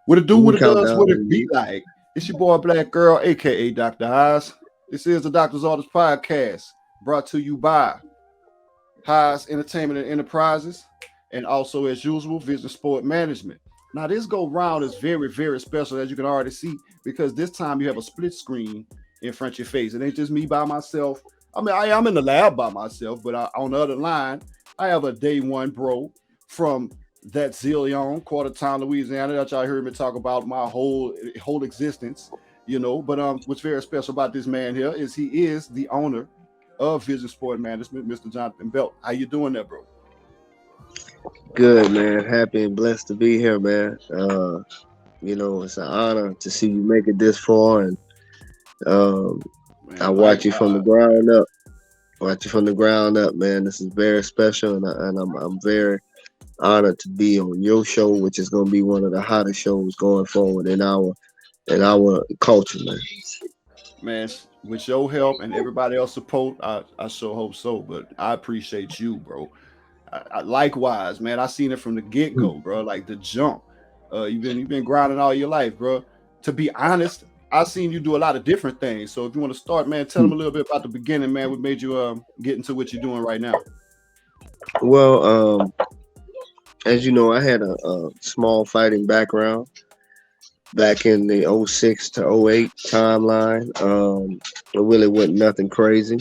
What it do, We can what it count does, down what on it be you. like. It's your boy Black Girl, aka Dr. H.A.A.S. This is the Doctor's Orders Podcast, brought to you by H.A.A.S Entertainment and Enterprises, and also as usual, VisionSport Management. Now, this go round is very, very special, as you can already see, because this time you have a split screen in front of your face. It ain't just me by myself. I mean, I am in the lab by myself, but on the other line, I have a day one bro from that zillion, quarter town, Louisiana, that y'all heard me talk about my whole existence, you know. But what's very special about this man here is he is the owner of VisionSport Management, Mr. Jonathan Belton. How you doing there, bro? Good, man. Happy and blessed to be here, man. It's an honor to see you make it this far, and um, I Man, watch you from the likewise. ground up. Watch you from the ground up, man. This is very special, and I'm very honored to be on your show, which is going to be one of the hottest shows going forward in our culture, man. Man, with your help and everybody else support, I sure hope so. But I appreciate you, bro. Likewise, man. I seen it from the get go, bro. Like the jump. You've been grinding all your life, bro. To be honest, I seen you do a lot of different things. So if you want to start, man, tell them a little bit about the beginning, man. What made you get into what you're doing right now? Well, as you know, I had a small fighting background back in the '06 to '08 timeline. It really wasn't nothing crazy.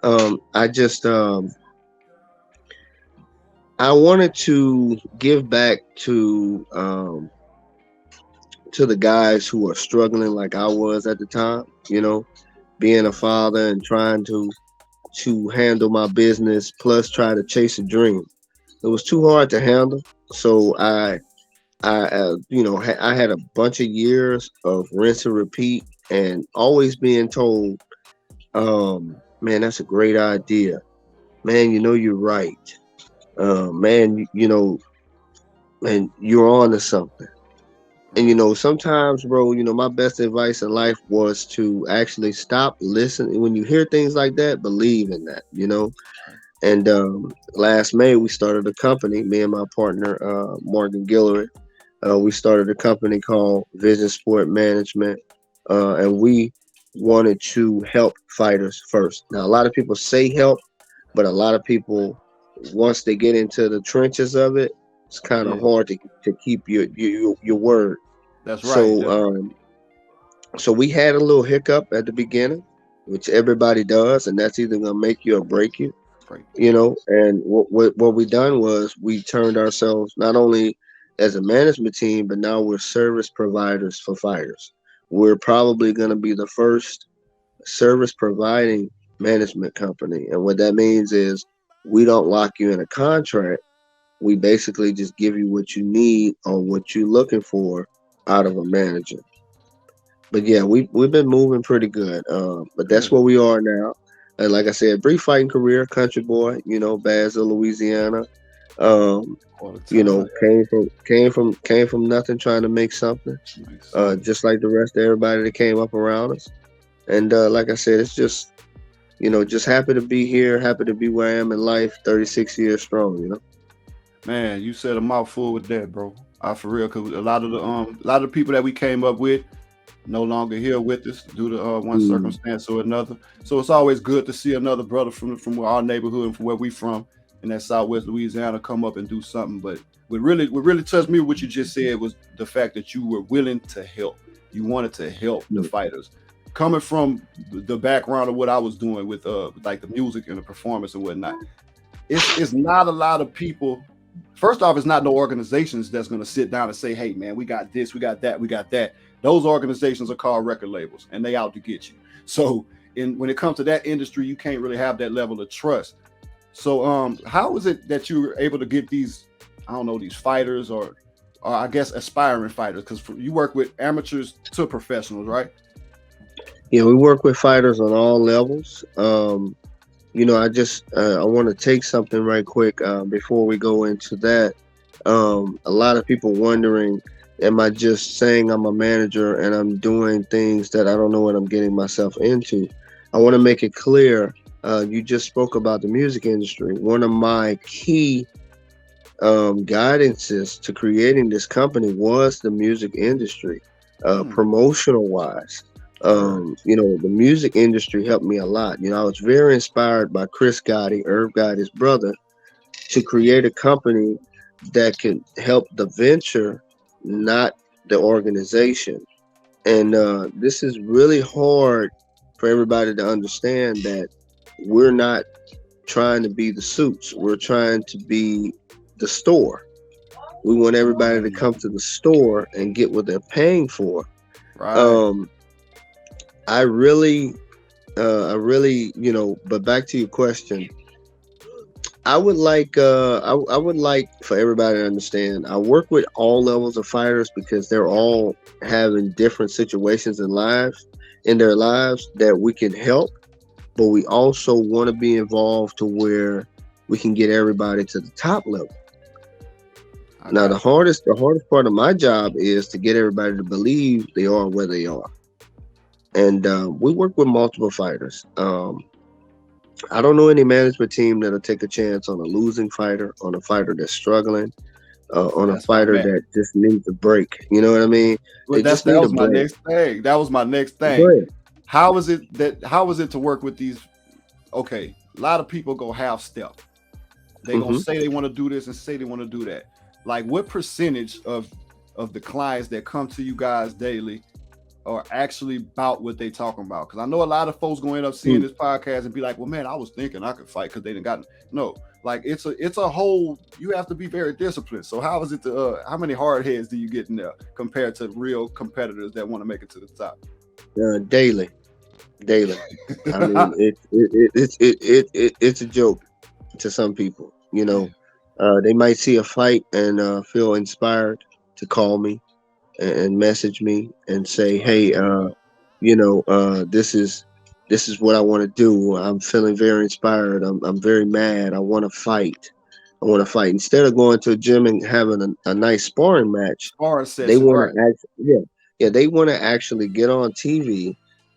I just I wanted to give back to the guys who are struggling like I was at the time. Being a father and trying to handle my business plus try to chase a dream. It was too hard to handle. So I had a bunch of years of rinse and repeat, and always being told, man, that's a great idea. Man, you're right. Man, man, you're on to something. And Right. sometimes, bro, my best advice in life was to actually stop, listen. When you hear things like that, believe in that. And last May, we started a company, me and my partner, Morgan Guillory. We started a company called VisionSport Management, and we wanted to help fighters first. Now, a lot of people say help, but a lot of people, once they get into the trenches of it, it's kind of Yeah, hard to keep your word. that's right. So, That's right. so we had a little hiccup at the beginning, which everybody does, and that's either gonna make you or break you. Right. And what we done was we turned ourselves not only as a management team, but now we're service providers for fighters. We're probably going to be the first service providing management company, and what that means is we don't lock you in a contract. We basically just give you what you need or what you're looking for out of a manager. But yeah, we've been moving pretty good. But that's Good. where we are now. And like I said, brief fighting career, country boy, Basil, Louisiana. Um, All the time. came from nothing, trying to make something. Make something. Just like the rest of everybody that came up around us. And like I said, it's just just happy to be here, happy to be where I am in life. 36 years strong. Man, you said a mouthful with that, bro. I for real, cause a lot of the people that we came up with no longer here with us due to one Mm, circumstance or another. So it's always good to see another brother from our neighborhood and from where we from in that Southwest Louisiana come up and do something. But what really touched me, what you just said, was the fact that you were willing to help. You wanted to help the mm, fighters. Coming from the background of what I was doing with like the music and the performance and whatnot, it's not a lot of people. First off, it's not no organizations that's going to sit down and say, "Hey, man, we got this, we got that, we got that." Those organizations are called record labels, and they out to get you. So, when it comes to that industry, you can't really have that level of trust. So, how is it that you were able to get these, I don't know, these fighters or I guess aspiring fighters? Because you work with amateurs to professionals, right? Yeah, we work with fighters on all levels. I want to take something right quick before we go into that. A lot of people wondering, am I just saying I'm a manager and I'm doing things that I don't know what I'm getting myself into? I want to make it clear. You just spoke about the music industry. One of my key guidances to creating this company was the music industry, Hmm. promotional wise. Word. The music industry helped me a lot. I was very inspired by Chris Gotti, Irv Gotti's brother, to create a company that could help the venture, not the organization. And this is really hard for everybody to understand that we're not trying to be the suits. We're trying to be the store. We want everybody to come Mm. to the store and get what they're paying for. Right. Um, I really, but back to your question, I would like for everybody to understand. I work with all levels of fighters because they're all having different situations in their lives that we can help, but we also want to be involved to where we can get everybody to the top level. I Now got the hardest part of my job is to get everybody to believe they are where they are. And we work with multiple fighters. I don't know any management team that'll take a chance on a losing fighter, on a fighter that's struggling, you. on a That's where I'm fighter at. that just needs a break. You know what I mean? Well, They that's just that need a was my break. next thing. That was my next Go thing. ahead. How is it to work with these? Okay, a lot of people go half step. They gonna Hmm. say they want to do this and say they want to do that. Like, what percentage of the clients that come to you guys daily are actually about what they talking about? Because I know a lot of folks gonna end up seeing this podcast and be like, "Well, man, I was thinking I could fight because they didn't got no." Like, it's a whole. You have to be very disciplined. So how is it to how many hard heads do you get in there compared to real competitors that want to make it to the top? Daily, daily. I mean, it's a joke to some people. Yeah. They might see a fight and feel inspired to call me and message me and That's say, what I'm "Hey, talking about. this is what I want to do. I'm feeling very inspired. I'm very mad. I want to fight. I want to fight." Instead of going to a gym and having a nice sparring match, Sparring they session, want right? to yeah, they want to actually get on TV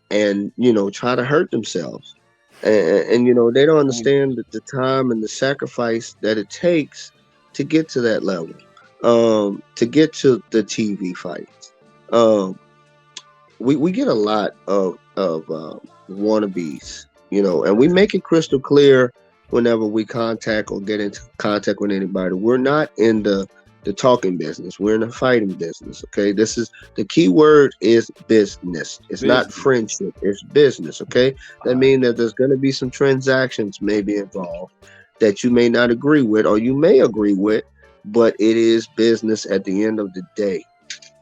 and try to hurt themselves. And they don't Mm. understand the time and the sacrifice that it takes to get to that level, to get to the TV fights. Um, we get a lot of wannabes, and we make it crystal clear whenever we contact or get into contact with anybody. We're not in the talking business. We're in the fighting business. Okay, this is the key word is business. It's not Business. friendship. It's business. Okay, All that right. means that there's going to be some transactions maybe involved that you may not agree with or you may agree with, but it is business at the end of the day.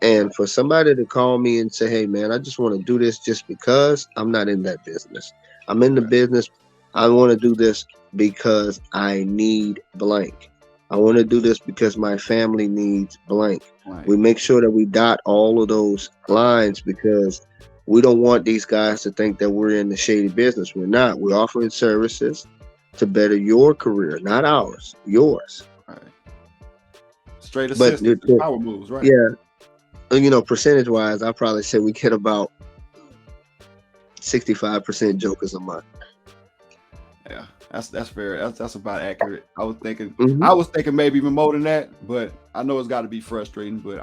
And for somebody to call me and say, "Hey, man, I just want to do this just because," I'm not in that business. I'm in the Okay. business. I want to do this because I need blank. I want to do this because my family needs blank. Right. We make sure that we dot all of those lines because we don't want these guys to think that we're in the shady business. We're not. We're offering services to better your career, not ours, yours. Right. Straight But assistance and power moves, right? yeah, percentage wise, I probably say we get about 65% jokers a month. Yeah, that's fair. That's about accurate. Hmm. I was thinking maybe even more than that, but I know it's got to be frustrating. But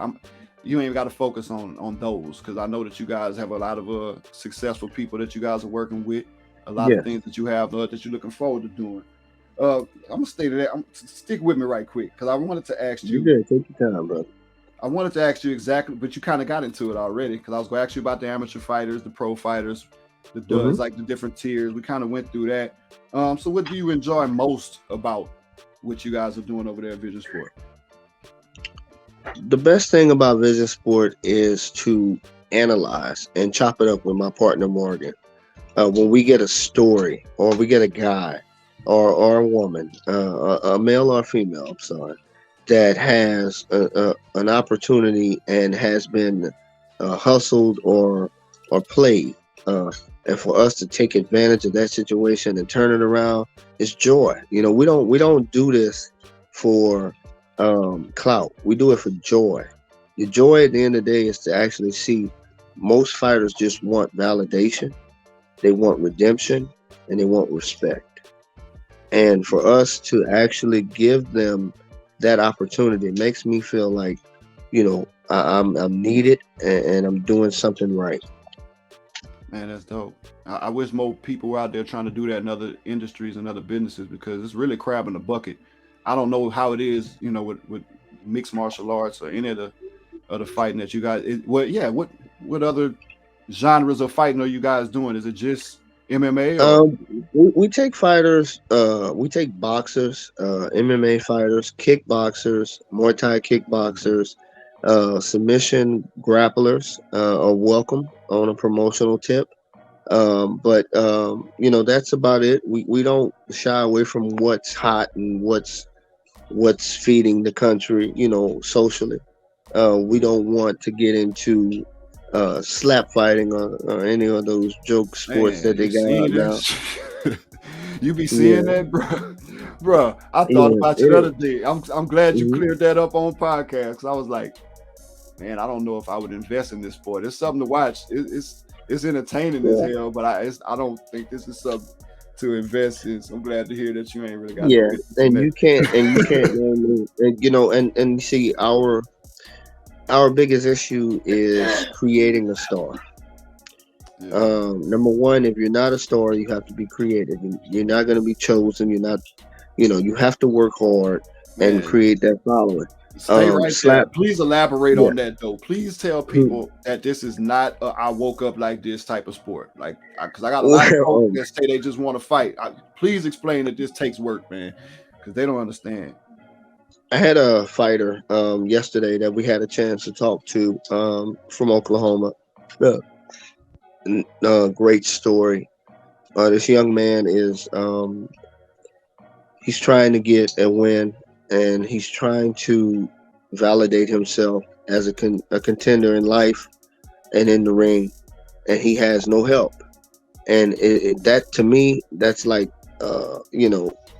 you ain't got to focus on those because I know that you guys have a lot of successful people that you guys are working with, a lot of Yeah, things that you have that you're looking forward to doing. I'm gonna stay to that. Stick with me right quick because I wanted to ask you you. good. Take your time, brother. I wanted to ask you exactly, but you kind of got into it already because I was going to ask you about the amateur fighters, the pro fighters, the Hmm. duds, like the different tiers. We kind of went through that. So, what do you enjoy most about what you guys are doing over there at Vision Sport? The best thing about Vision Sport is to analyze and chop it up with my partner Morgan. When we get a story, or we get a guy, or a woman, a male or a female, I'm sorry, that has an opportunity and has been hustled or played, uh, and for us to take advantage of that situation and turn it around, it's joy. We don't do this for clout. We do it for joy. The joy at the end of the day is to actually see most fighters just want validation, they want redemption, and they want respect. And for us to actually give them that opportunity. It makes me feel like, I'm needed, and I'm doing something right. Man, that's dope. I wish more people were out there trying to do that in other industries and other businesses because it's really crab in the bucket. I don't know how it is, with mixed martial arts or any of the fighting that you guys. What other genres of fighting are you guys doing? Is it just MMA or? We take fighters, we take boxers, MMA fighters, kickboxers, Muay Thai kickboxers, submission grapplers are welcome on a promotional tip. But that's about it. We don't shy away from what's hot and what's feeding the country, socially. We don't want to get into slap fighting, or any of those joke sports Man, that they you got seeing out now. this? You be seeing Yeah, that, bro? Bro, I thought yeah, about you the it, other day. I'm glad you mhm, cleared that up on podcast because I was like, man, I don't know if I would invest in this sport. It's something to watch. It's entertaining as yeah, hell, but I don't think this is something to invest in. So I'm glad to hear that you ain't really got no yeah. interest in And that. you can't, and you see, our biggest issue is creating a star. Yeah, Number one, if you're not a star, you have to be creative. You're not going to be chosen. You're not, you have to work hard and man. create that following. Stay right there. Slap, Please elaborate yeah. on that though. Please tell Hmm. people that this is not a I woke up like this type of sport. Like, because I got a lot of folks Well, that say they just want to fight. Please explain that this takes work, man, because they don't understand. I had a fighter yesterday that we had a chance to talk to, from Oklahoma. Uh, Great story. This young man is, he's trying to get a win, and he's trying to validate himself as a contender in life and in the ring, and he has no help. And that, to me, that's like,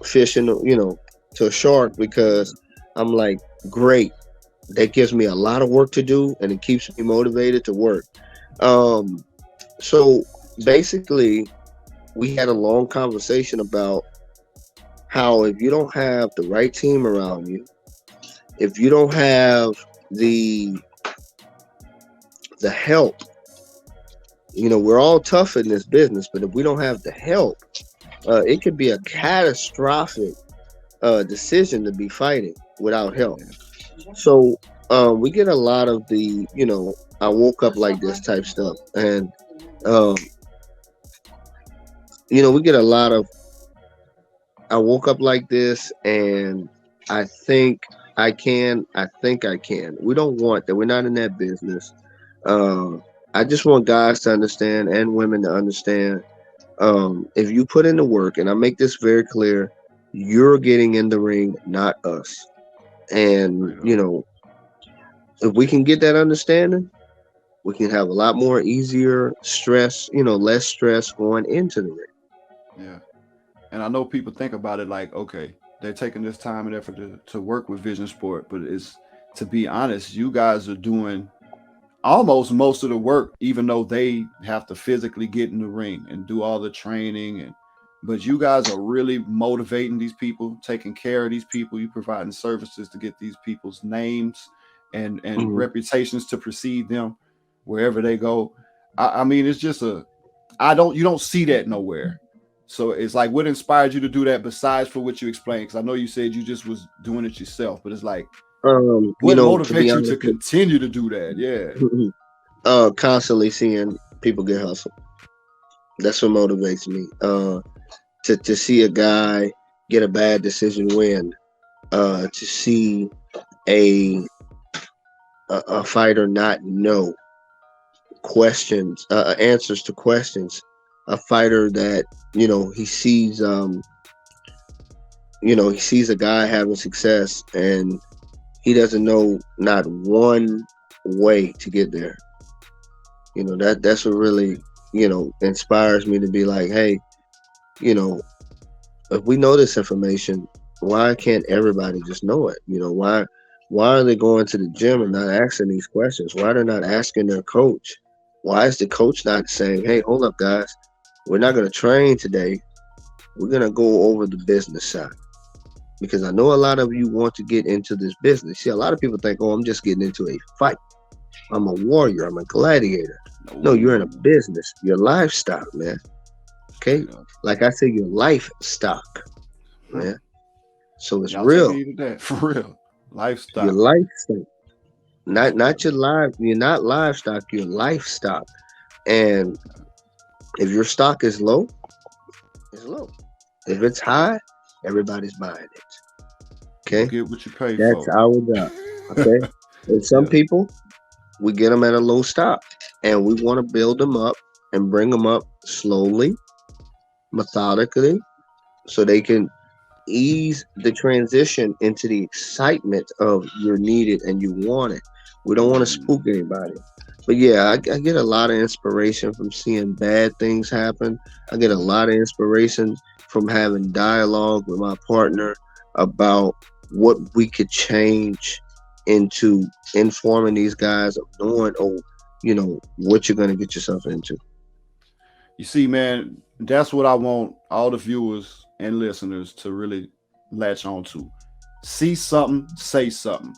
fishing, to a shark, because I'm like, great, that gives me a lot of work to do, and it keeps me motivated to work. um so basically, we had a long conversation about how, if you don't have the right team around you, if you don't have the help, we're all tough in this business, but if we don't have the help, it could be a catastrophic decision to be fighting without help. Yeah, So we get a lot of the, I woke up like this type stuff, and um, we get a lot of, I woke up like this, and I think I think I can. We don't want that. We're not in that business. I just want guys to understand, and women to understand. If you put in the work, and I make this very clear, you're getting in the ring, not us. And straight up. if we can get that understanding, we can have a lot more easier stress, less stress going into the ring. Yeah, and I know people think about it like, okay, they're taking this time and effort to work with Vision Sport, but it's to be honest, you guys are doing almost most of the work, even though they have to physically get in the ring and do all the training. And but you guys are really motivating these people, taking care of these people. You providing services to get these people's names and Mhm. reputations to precede them wherever they go. I mean, it's just a I don't you don't see that nowhere. So it's like, what inspired you to do that besides for what you explained? Because I know you said you just was doing it yourself, but it's like, what To be motivates you to honest, continue to do that? Yeah. constantly seeing people get hustled. That's what motivates me. To see a guy get a bad decision win. To see a a fighter not know questions, answers to questions. A fighter that, he sees, he sees a guy having success, and he doesn't know not one way to get there. That's what really, inspires me to be like, hey, you know if we know this information, why can't everybody just know it? Why are they going to the gym and not asking these questions? Why they're not asking their coach? Why is the coach not saying, hey, hold up, guys, we're not going to train today, we're going to go over the business side? because I know a lot of you want to get into this business. See, a lot of people think, oh, I'm just getting into a fight. I'm a warrior. I'm a gladiator. No, you're in a No. business. Your livestock, man. Okay. Straight up. Like I said, your livestock, Hmm. man. So it's Y'all take real. heed of that for real. Your Livestock. livestock. That's Not real. your live. You're not livestock. Your livestock. And if your stock is low, it's low. If it's high, everybody's buying it. You Okay. get what you pay That's for. our job. Okay. And some Yeah. people, we get them at a low stock, and we want to build them up and bring them up slowly, methodically, so they can ease the transition into the excitement of you're needed and you want it. We don't want to Mm, spook anybody. But yeah, I get a lot of inspiration from seeing bad things happen. I get a lot of inspiration from having dialogue with my partner about what we could change into informing these guys of knowing, oh, what you're going to get yourself into. You see, man, that's what I want all the viewers and listeners to really latch on to. See something, say something.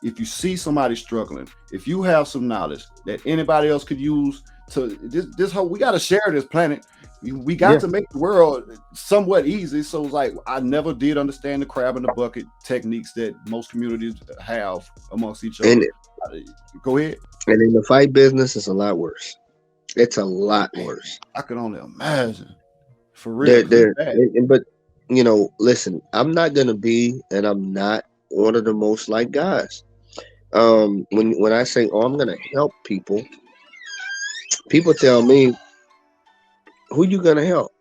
If you see somebody struggling, if you have some knowledge that anybody else could use to this whole, we got to share this planet. We got Yeah. to make the world somewhat easy. So it's like I never did understand the crab in the bucket techniques that most communities have amongst each And other. Go ahead. and in the fight business, it's a lot worse. It's a lot Man, worse. I could only imagine for real They're because it's they're bad. but listen, I'm not gonna be, and I'm not one of the most like guys. When I say, oh, I'm gonna help people, people tell me, who you gonna help?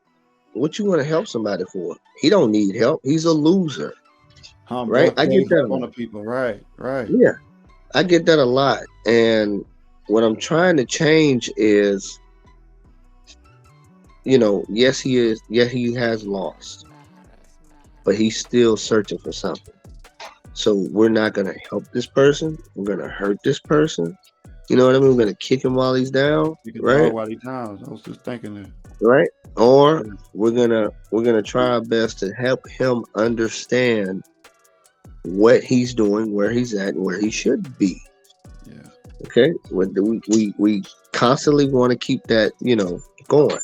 What you gonna help somebody for? He don't need help. He's a loser, right? I get Gave that up a on lot. the people. Right, right. Yeah, I get that a lot. And what I'm trying to change is, yes, he is. Yeah, he has lost, but he's still searching for something. So we're not gonna help this person. We're gonna hurt this person. You know what I mean? We're gonna kick him while he's down, You can right? dog while he times. I was just thinking that. Right? Or Yeah, we're gonna try our best to help him understand what he's doing, where he's at, and where he should be. yeah. Okay? We constantly want to keep that, going.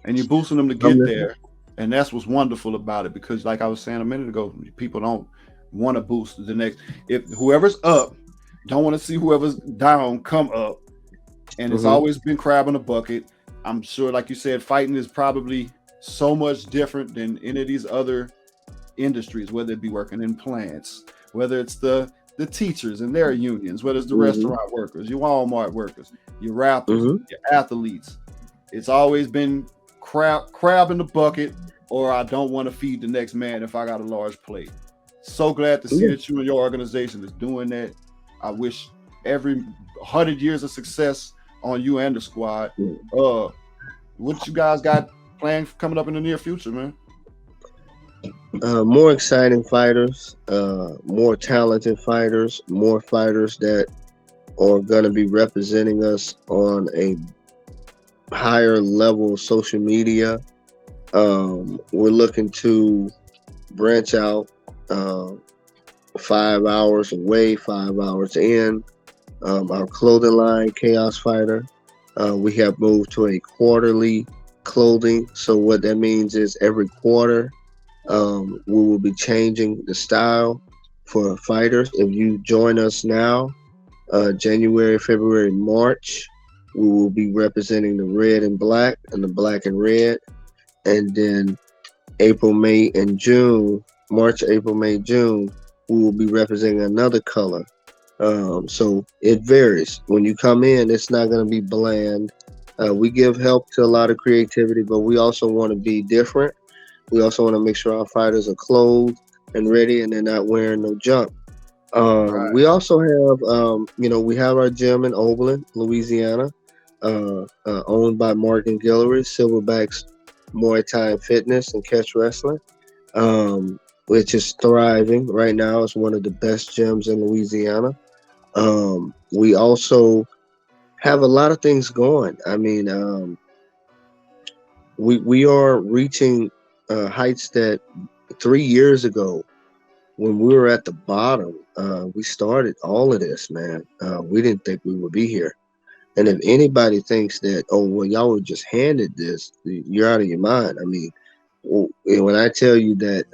And you're boosting them to I'm get listening. there, and that's what's wonderful about it. Because, like I was saying a minute ago, people don't want to boost the next. If whoever's up don't want to see whoever's down come up, and it's Hmm. always been crab in a bucket. I'm sure, like you said, fighting is probably so much different than any of these other industries, whether it be working in plants, whether it's the teachers and their unions, whether it's the Hmm. restaurant workers, your Walmart workers, your rappers, Hmm. your athletes. It's always been crab in the bucket, or I don't want to feed the next man if I got a large plate. So glad to see Yeah. that you and your organization is doing that. I wish every 100 years of success on you and the squad. Uh, what you guys got planned coming up in the near future, man? More exciting fighters, more talented fighters, more fighters that are going to be representing us on a higher level of social media. We're looking to branch out, uh, 5 hours away, 5 hours in. Our clothing line, Chaos Fighter, we have moved to a quarterly clothing. So what that means is every quarter, we will be changing the style for fighters. If you join us now, January, February, March, we will be representing the red and black and the black and red. And then April, May, and June, March, April, May, June, we will be representing another color. So it varies. When you come in, it's not going to be bland. We give help to a lot of creativity, but we also want to be different. We also want to make sure our fighters are clothed and ready and they're not wearing no junk. Right. We also have, we have our gym in Oberlin, Louisiana, owned by Morgan Guillory, Silverbacks Muay Thai and Fitness and Catch Wrestling, which is thriving right now. It's one of the best gyms in Louisiana. We also have a lot of things going. I mean, we are reaching heights that 3 years ago, when we were at the bottom, we started all of this, man. We didn't think we would be here. And if anybody thinks that, oh, well, y'all were just handed this, you're out of your mind. I mean, when I tell you that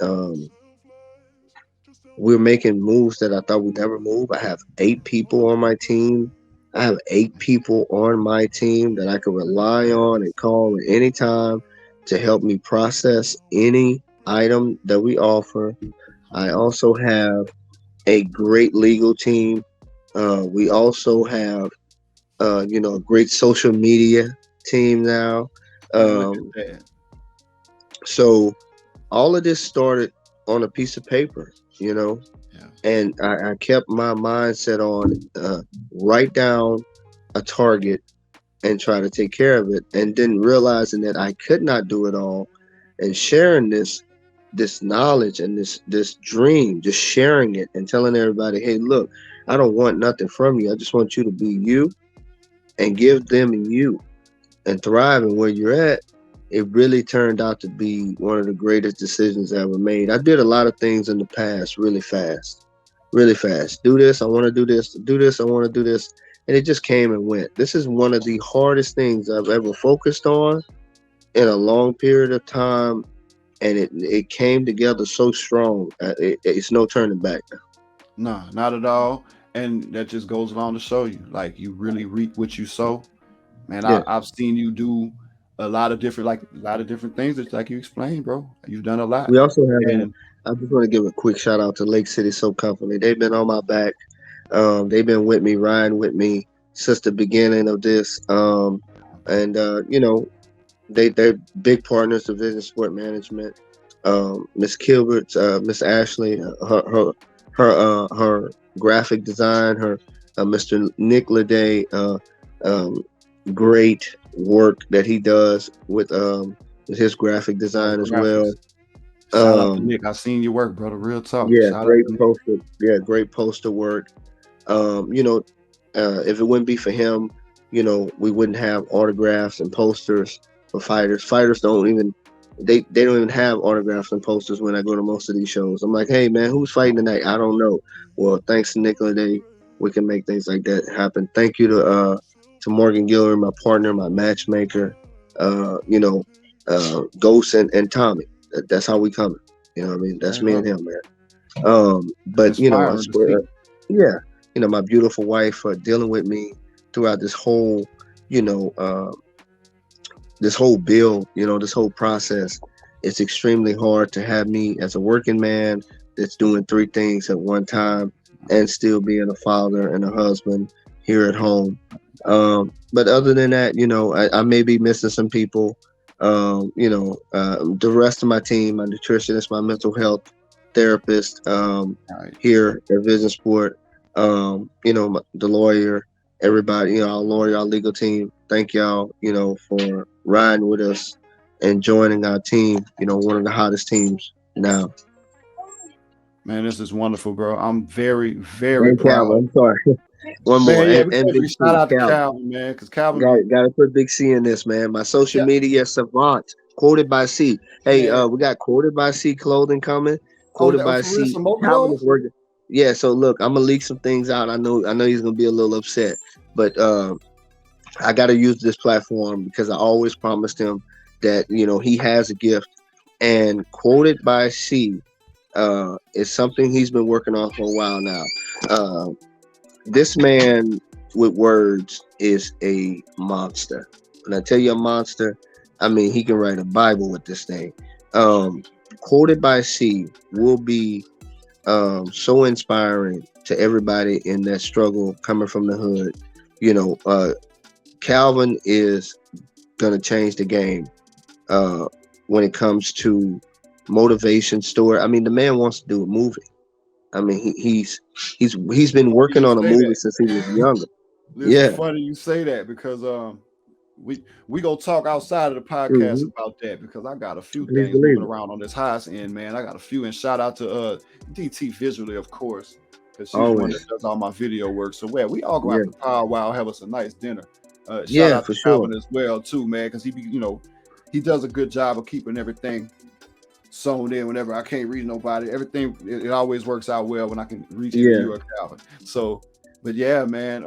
we're making moves that I thought we'd never move, I have 8 people on my team. I have 8 people on my team that I can rely on and call at any time to help me process any item that we offer. I also have a great legal team. We also have, a great social media team now. Man, look at Um, that. so all of this started on a piece of paper, you know, Yeah. and I kept my mindset on write down a target and try to take care of it, and then realizing that I could not do it all, and sharing this knowledge and this dream, just sharing it and telling everybody, hey, look, I don't want nothing from you. I just want you to be you and give them you and thrive in where you're at. It really turned out to be one of the greatest decisions I ever made. I did a lot of things in the past really fast, really fast. Do this, I want to do this, do this, I want to do this. And it just came and went. This is one of the hardest things I've ever focused on in a long period of time. And it came together so strong. It's no turning back now. No, not at all. And that just goes along to show you, like you really reap what you sow. Man, Yeah. I've seen you do a lot of different things. Just like you explained, bro. You've done a lot. We also have And I just want to give a quick shout out to Lake City Soap Company. They've been on my back. They've been with me, riding with me since the beginning of this. And they're big partners of VisionSport Management. Miss Kilbert, Miss Ashley, her graphic design, her Mr. Nick Lede, um, great work that he does with his graphic design as well. graphics. Shout out to Um, Nick. I seen your work, brother. Real talk. yeah, Shout out great to Nick. poster. Yeah, great poster work. Um, you know, if it wouldn't be for him, we wouldn't have autographs and posters for fighters. Fighters don't even they don't even have autographs and posters when I go to most of these shows. I'm like, hey man, who's fighting tonight? I don't know. Well, thanks to Nicola Day, we can make things like that happen. Thank you to Morgan Giller, my partner, my matchmaker, uh, you know, Ghost and Tommy. That's how we coming. You know what I mean? That's Straight me up. and him, man. It's But I inspiring to swear, see. yeah, my beautiful wife for dealing with me throughout you know, uh, this whole build, this whole process. It's extremely hard to have me as a working man that's doing 3 things at one time and still being a father and a husband here at home. But other than that, I may be missing some people. The rest of my team, my nutritionist, my mental health therapist, Right. here at Vision Sport, the lawyer, everybody, our lawyer, our legal team. Thank y'all, for riding with us and joining our team. One of the hottest teams now. Man, this is wonderful, bro. I'm very, very And proud. Calvin, I'm sorry. One more, Man, yeah, and, we and can't Big forget shout C, out to Calvin. Calvin, man, because Calvin be Got to put Big C in this, man. My social yeah, media savant, quoted by C. Hey, man. we got quoted by C clothing coming. Oh, Quoted by for real, C. some more Calvin is clothes? working. Yeah, so look, I'm gonna leak some things out. I know he's gonna be a little upset, but I got to use this platform because I always promised him that he has a gift. And quoted by C is something he's been working on for a while now. Uh, this man with words is a monster. When I tell you a monster, I mean he can write a Bible with this thing. Um, quoted by C will be so inspiring to everybody in that struggle coming from the hood. Calvin is going to change the game uh, when it comes to motivation story. I mean, the man wants to do a movie. I mean, he's been Funny working you on a say movie since he was that. younger. Listen, Yeah. funny you say that because we gonna talk outside of the podcast Hmm. about that because I got a few Please things moving believe it. around on this H.A.A.S end, man. I got a few, and shout out to DT visually, of course, because she's the one that Always. does all my video work. So yeah, we all gonna Yeah. have to power wow, have us a nice dinner. Shout Yeah, out to for sure. Calvin as well too, man, because he be he does a good job of keeping everything sewn in whenever I can't reach nobody. Everything it always works out well when I can reach either Yeah, you or Calvin. So, but yeah, man,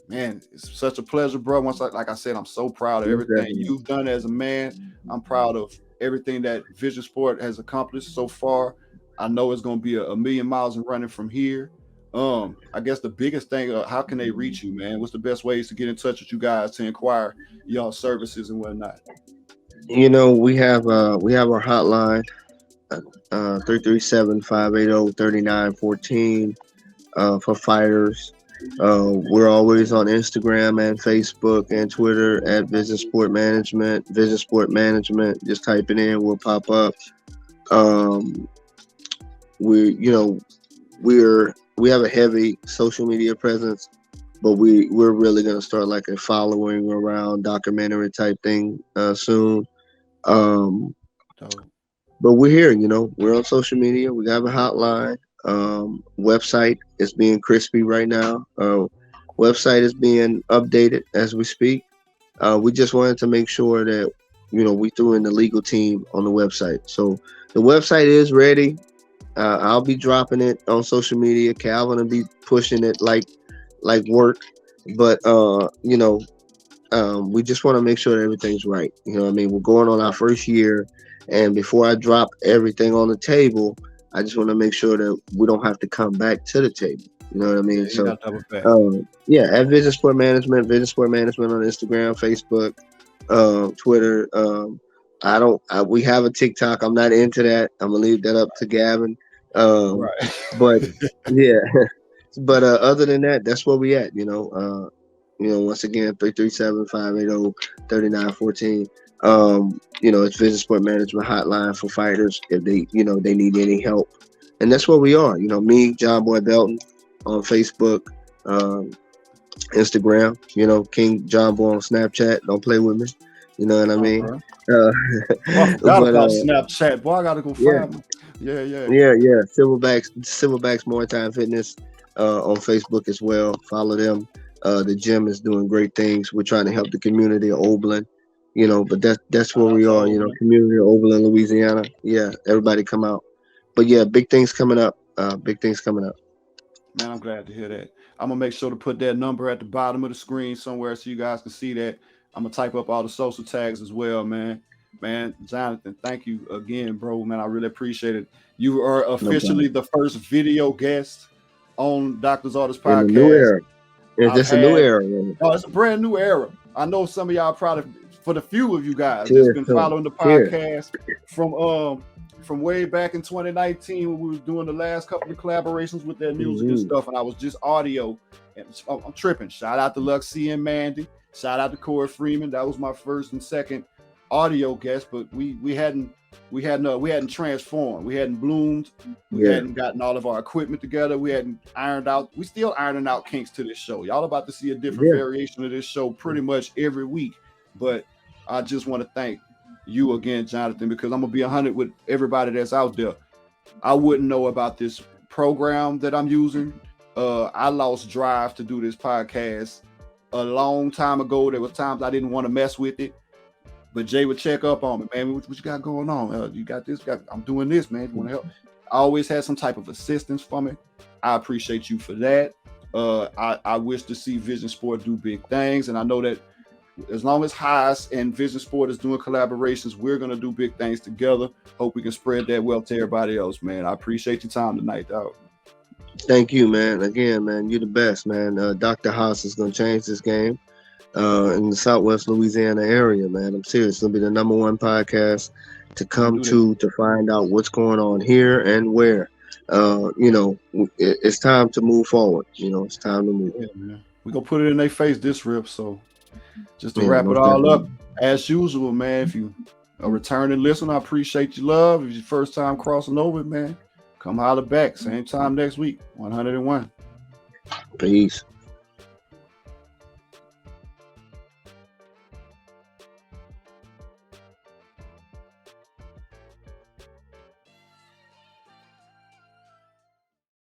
man, it's such a pleasure, bro. Like I said, I'm so proud of most everything definitely. you've done as a man. I'm proud of everything that Vision Sport has accomplished so far. I know it's going to be a million miles and running from here. I guess the biggest thing, how can they reach you, man? What's the best ways to get in touch with you guys to inquire y'all services and whatnot? We have our hotline 337-580-3914 for fighters. We're always on Instagram and Facebook and Twitter at VisionSport Management. VisionSport Management. Just type it in, we'll pop up. Um, we have a heavy social media presence, but we're really gonna start like a following around documentary type thing soon. Um, So, but we're here, we're on social media. We have a hotline. Website is being crispy right now. Website is being updated as we speak. We just wanted to make sure that we threw in the legal team on the website. So the website is ready. I'll be dropping it on social media. Calvin will be pushing it like work. But we just want to make sure that everything's right. You know what I mean? We're going on our first year, and before I drop everything on the table, I just want to make sure that we don't have to come back to the table. You know what I yeah, mean? you So, got double back. yeah, at Vision Sport Management, Vision Sport Management on Instagram, Facebook, Twitter. We have a TikTok. I'm not into that. I'm gonna leave that up to Gavin. Um, Right. but yeah, but other than that, that's where we at. Once again, 337-580-3914. It's Vision Sport Management Hotline for fighters if they need any help. And that's where we are. Me, JonBoy Belton on Facebook, um, Instagram, King John Boy on Snapchat. Don't play with me. You know what I mean? Okay. Uh, Oh, I forgot but about Snapchat. Boy, I gotta go yeah, find me. Yeah, yeah. yeah. Silverbacks More Time Fitness on Facebook as well. Follow them. The gym is doing great things. We're trying to help the community of Oberlin. But that's Shout where out we to are. Oberlin. Community of Oberlin, Louisiana. Yeah, everybody come out. But yeah, big things coming up. Big things coming up. Man, I'm glad to hear that. I'm gonna make sure to put that number at the bottom of the screen somewhere so you guys can see that. I'm gonna type up all the social tags as well, man. Man, Jonathan, thank you again, bro. Man, I really appreciate it. You are No officially problem. the first video guest on Doctor's Artist In the new podcast. era. It's I've just a new had. era, man. Oh, it's a brand new era. I know some of y'all probably, for the few of you guys that's Cheers been to 'em. following the Cheers. podcast from way back in 2019 when we was doing the last couple of collaborations with that music and Hmm. stuff, and I was just audio. And I'm tripping. Shout out to Luxie and Mandy. Shout out to Corey Freeman. That was my first and second audio guest, but we hadn't transformed. We hadn't bloomed. We Yeah. hadn't gotten all of our equipment together. We hadn't ironed out. We still ironing out kinks to this show. Y'all about to see a different Yeah. variation of this show pretty much every week. But I just want to thank you again, Jonathan, because I'm gonna be 100 with everybody that's out there. I wouldn't know about this program that I'm using. I lost drive to do this podcast a long time ago. There was times I didn't want to mess with it. But Jay would check up on me, man. What you got going on? You got this? I'm doing this, man. You want to help? I always had some type of assistance for me. I appreciate you for that. I wish to see Vision Sport do big things, and I know that as long as H.A.A.S and Vision Sport is doing collaborations, we're gonna do big things together. Hope we can spread that wealth to everybody else, man. I appreciate your time tonight, dog. Thank you, man. Again, man, you're the best, man. Dr. Haas is gonna change this game in the Southwest Louisiana area, man. I'm serious. It'll be the number one podcast to We're come gonna do to find out what's going on here and where. It's time to move forward. It's time to move. that. Yeah, man. We're gonna put it in their face this rip. So just to Yeah, wrap it most all definitely. up, as usual, man. If you a returning listener, I appreciate your love. If it's your first time crossing over, man, come holler back. Same time next week, 101. Peace.